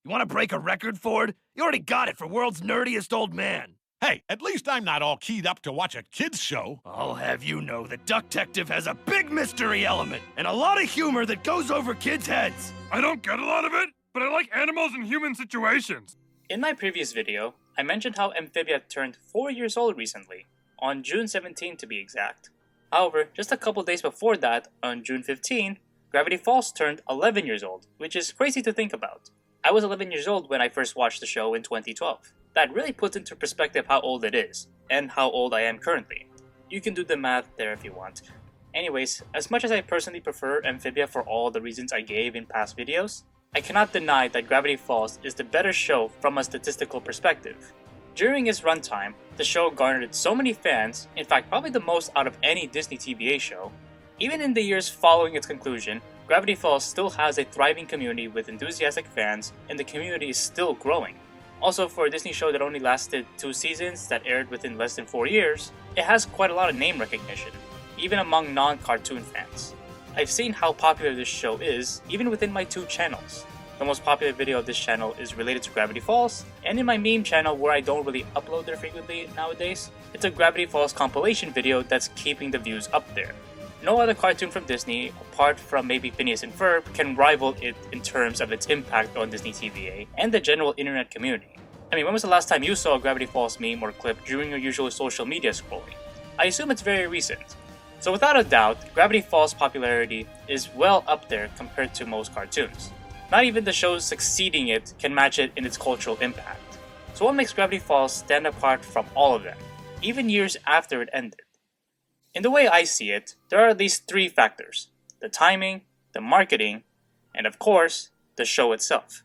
You want to break a record, Ford? You already got it for world's nerdiest old man. Hey, at least I'm not all keyed up to watch a kid's show. I'll have you know the Ducktective has a big mystery element and a lot of humor that goes over kids' heads. I don't get a lot of it, but I like animals in human situations. In my previous video, I mentioned how Amphibia turned 4 years old recently, on June 17 to be exact. However, just a couple days before that, on June 15, Gravity Falls turned 11 years old, which is crazy to think about. I was 11 years old when I first watched the show in 2012. That really puts into perspective how old it is, and how old I am currently. You can do the math there if you want. Anyways, as much as I personally prefer Amphibia for all the reasons I gave in past videos, I cannot deny that Gravity Falls is the better show from a statistical perspective. During its runtime, the show garnered so many fans, in fact probably the most out of any Disney TVA show. Even in the years following its conclusion, Gravity Falls still has a thriving community with enthusiastic fans, and the community is still growing. Also, for a Disney show that only lasted 2 seasons that aired within less than 4 years, it has quite a lot of name recognition, even among non-cartoon fans. I've seen how popular this show is, even within my 2 channels. The most popular video of this channel is related to Gravity Falls, and in my meme channel where I don't really upload there frequently nowadays, it's a Gravity Falls compilation video that's keeping the views up there. No other cartoon from Disney, apart from maybe Phineas and Ferb, can rival it in terms of its impact on Disney TVA and the general internet community. I mean, when was the last time you saw a Gravity Falls meme or clip during your usual social media scrolling? I assume it's very recent. So without a doubt, Gravity Falls' popularity is well up there compared to most cartoons. Not even the shows succeeding it can match it in its cultural impact. So what makes Gravity Falls stand apart from all of them, even years after it ended? In the way I see it, there are at least 3 factors: the timing, the marketing, and of course, the show itself.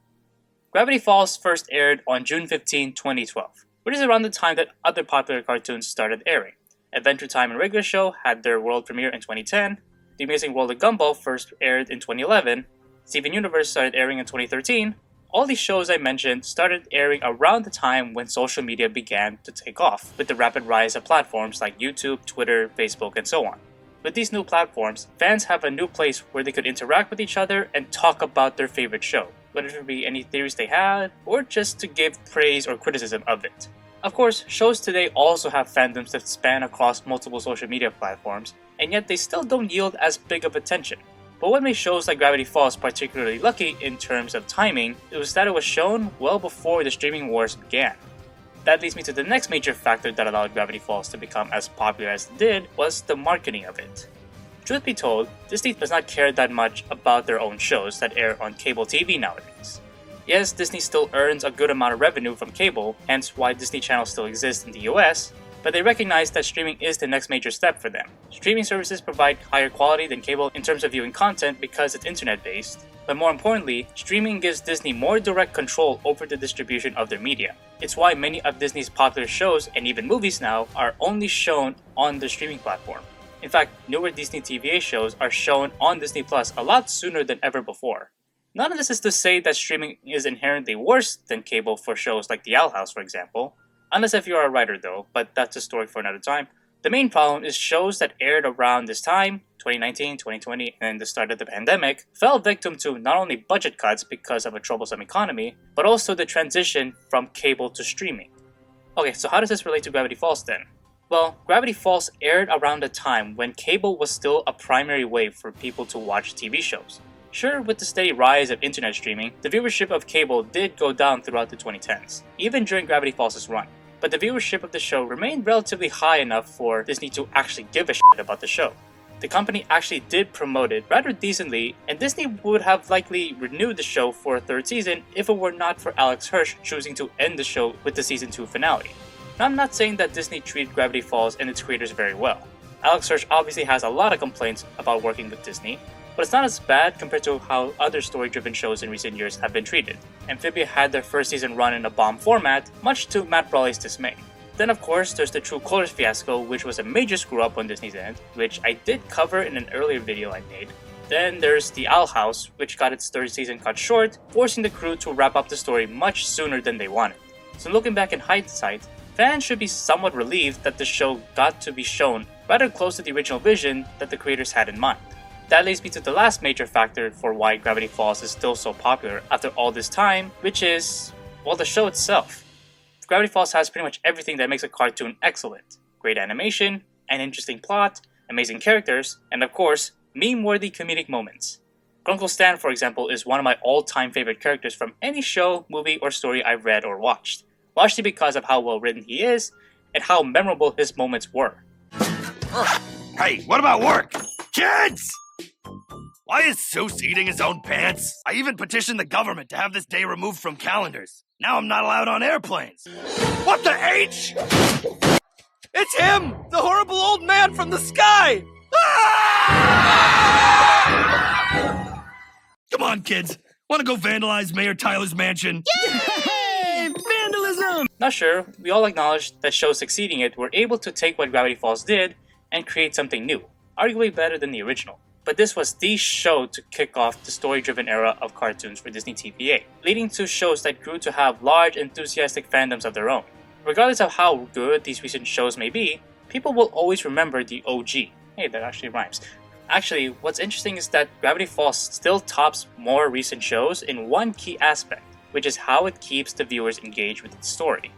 Gravity Falls first aired on June 15, 2012, which is around the time that other popular cartoons started airing. Adventure Time and Regular Show had their world premiere in 2010, The Amazing World of Gumball first aired in 2011, Steven Universe started airing in 2013. All these shows I mentioned started airing around the time when social media began to take off, with the rapid rise of platforms like YouTube, Twitter, Facebook, and so on. With these new platforms, fans have a new place where they could interact with each other and talk about their favorite show, whether it be any theories they had, or just to give praise or criticism of it. Of course, shows today also have fandoms that span across multiple social media platforms, and yet they still don't yield as big of attention. But what made shows like Gravity Falls particularly lucky in terms of timing was that it was shown well before the streaming wars began. That leads me to the next major factor that allowed Gravity Falls to become as popular as it did, was the marketing of it. Truth be told, Disney does not care that much about their own shows that air on cable TV nowadays. Yes, Disney still earns a good amount of revenue from cable, hence why Disney Channel still exists in the US, but they recognize that streaming is the next major step for them. Streaming services provide higher quality than cable in terms of viewing content because it's internet-based, but more importantly, streaming gives Disney more direct control over the distribution of their media. It's why many of Disney's popular shows and even movies now are only shown on the streaming platform. In fact, newer Disney TVA shows are shown on Disney Plus a lot sooner than ever before. None of this is to say that streaming is inherently worse than cable for shows like The Owl House, for example. Unless if you're a writer though, but that's a story for another time. The main problem is shows that aired around this time, 2019, 2020, and the start of the pandemic, fell victim to not only budget cuts because of a troublesome economy, but also the transition from cable to streaming. Okay, so how does this relate to Gravity Falls then? Well, Gravity Falls aired around a time when cable was still a primary way for people to watch TV shows. Sure, with the steady rise of internet streaming, the viewership of cable did go down throughout the 2010s, even during Gravity Falls' run. But the viewership of the show remained relatively high enough for Disney to actually give a shit about the show. The company actually did promote it rather decently, and Disney would have likely renewed the show for a 3rd season if it were not for Alex Hirsch choosing to end the show with the season 2 finale. Now, I'm not saying that Disney treated Gravity Falls and its creators very well. Alex Hirsch obviously has a lot of complaints about working with Disney, but it's not as bad compared to how other story-driven shows in recent years have been treated. Amphibia had their first season run in a bomb format, much to Matt Brawley's dismay. Then of course there's the True Colors fiasco, which was a major screw-up on Disney's end, which I did cover in an earlier video I made. Then there's The Owl House, which got its 3rd season cut short, forcing the crew to wrap up the story much sooner than they wanted. So looking back in hindsight, fans should be somewhat relieved that the show got to be shown rather close to the original vision that the creators had in mind. that leads me to the last major factor for why Gravity Falls is still so popular after all this time, which is, well, the show itself. Gravity Falls has pretty much everything that makes a cartoon excellent. Great animation, an interesting plot, amazing characters, and of course, meme-worthy comedic moments. Grunkle Stan, for example, is one of my all-time favorite characters from any show, movie, or story I've read or watched, largely because of how well written he is and how memorable his moments were. Hey, what about work? Kids! Why is Seuss eating his own pants? I even petitioned the government to have this day removed from calendars. Now I'm not allowed on airplanes. What the H? It's him! The horrible old man from the sky! Ah! Come on, kids. Want to go vandalize Mayor Tyler's mansion? Yay! Vandalism! Now sure, we all acknowledge that shows succeeding it were able to take what Gravity Falls did and create something new, arguably better than the original. But this was the show to kick off the story-driven era of cartoons for Disney TVA, leading to shows that grew to have large, enthusiastic fandoms of their own. Regardless of how good these recent shows may be, people will always remember the OG. Hey, that actually rhymes. Actually, what's interesting is that Gravity Falls still tops more recent shows in one key aspect, which is how it keeps the viewers engaged with its story.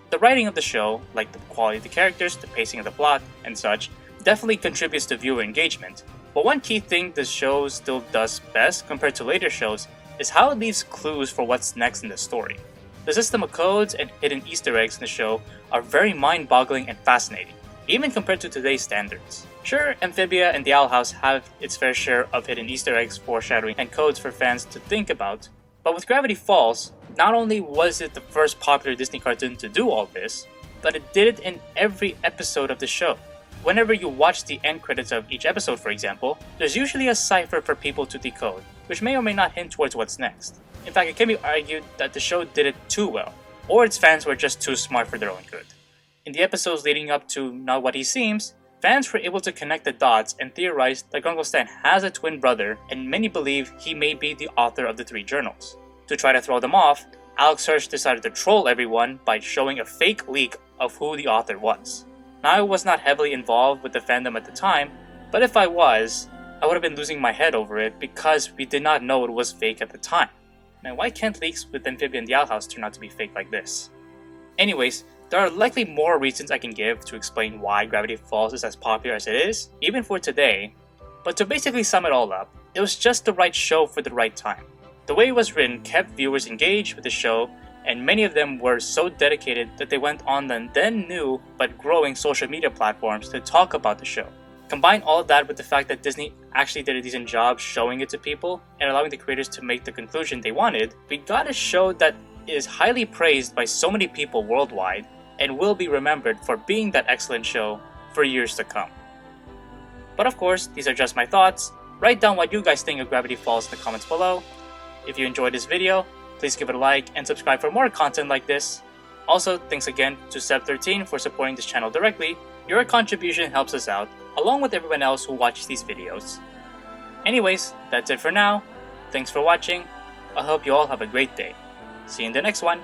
The writing of the show, like the quality of the characters, the pacing of the plot, and such, definitely contributes to viewer engagement. But one key thing the show still does best compared to later shows is how it leaves clues for what's next in the story. The system of codes and hidden Easter eggs in the show are very mind-boggling and fascinating, even compared to today's standards. Sure, Amphibia and the Owl House have its fair share of hidden Easter eggs, foreshadowing, and codes for fans to think about, but with Gravity Falls, not only was it the first popular Disney cartoon to do all this, but it did it in every episode of the show. Whenever you watch the end credits of each episode, for example, there's usually a cipher for people to decode, which may or may not hint towards what's next. In fact, it can be argued that the show did it too well, or its fans were just too smart for their own good. In the episodes leading up to Not What He Seems, fans were able to connect the dots and theorize that Grunkle Stan has a twin brother, and many believe he may be the author of the 3 journals. To try to throw them off, Alex Hirsch decided to troll everyone by showing a fake leak of who the author was. Now, I was not heavily involved with the fandom at the time, but if I was, I would have been losing my head over it because we did not know it was fake at the time. Now, why can't leaks with Amphibia and the Owl House turn out to be fake like this? Anyways, there are likely more reasons I can give to explain why Gravity Falls is as popular as it is, even for today, but to basically sum it all up, it was just the right show for the right time. The way it was written kept viewers engaged with the show, and many of them were so dedicated that they went on the then new but growing social media platforms to talk about the show. Combine all of that with the fact that Disney actually did a decent job showing it to people and allowing the creators to make the conclusion they wanted, we got a show that is highly praised by so many people worldwide and will be remembered for being that excellent show for years to come. But of course, these are just my thoughts. Write down what you guys think of Gravity Falls in the comments below. If you enjoyed this video, please give it a like and subscribe for more content like this. Also, thanks again to Seb13 for supporting this channel directly. Your contribution helps us out, along with everyone else who watches these videos. Anyways, that's it for now. Thanks for watching. I hope you all have a great day. See you in the next one.